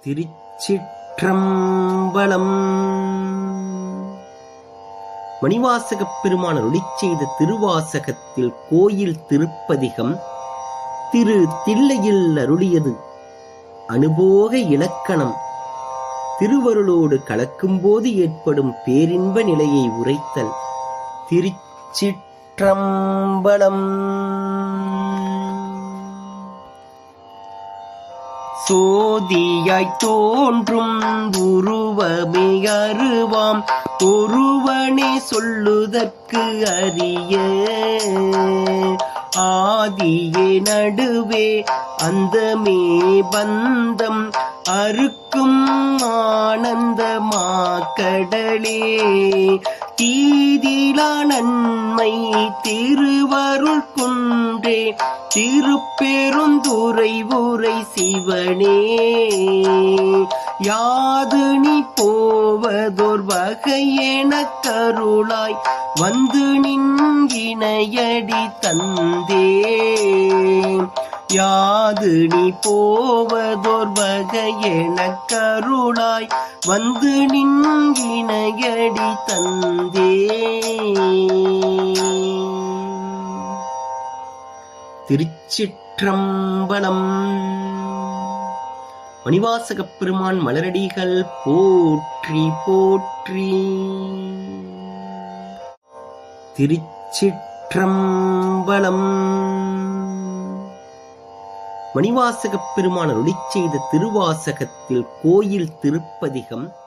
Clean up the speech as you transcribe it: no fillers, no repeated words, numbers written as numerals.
திருச்சிற்றம்பலம். மணிவாசகப் பெருமான் அருளிச் செய்த திருவாசகத்தில் கோயில் திருப்பதிகம் திரு தில்லையில் அருளியது அனுபோக இலக்கணம். திருவருளோடு கலக்கும்போது ஏற்படும் பேரின்ப நிலையை உரைத்தல். திருச்சிற்றம்பலம். சோதியாய்த் தோன்றும் உருவமே அருவாம் ஒருவனே சொல்லுதற்கு அரிய ஆதியே நடுவே அந்தமே பந்தம் அறுக்கும் ஆனந்தமா கடலே தீதிலா நன்மை திருவருள் குன்றே திருப்பெருந்துறை உரை சிவனே யாது நீ போவதோர் வகையெனக் கருளாய் வந்து நின்கினையடி தந்தே யாது நீ போவதோர் வகையெனக் கருளாய் வந்து நின்கினையடி தந்தே. திருச்சிற்றம்பலம். மணிவாசகப் பெருமான் மலரடிகள் போற்றி போற்றி. திருச்சிற்றம்பலம். மணிவாசகப் பெருமான் அருளிச் செய்த திருவாசகத்தில் கோயில் திருப்பதிகம்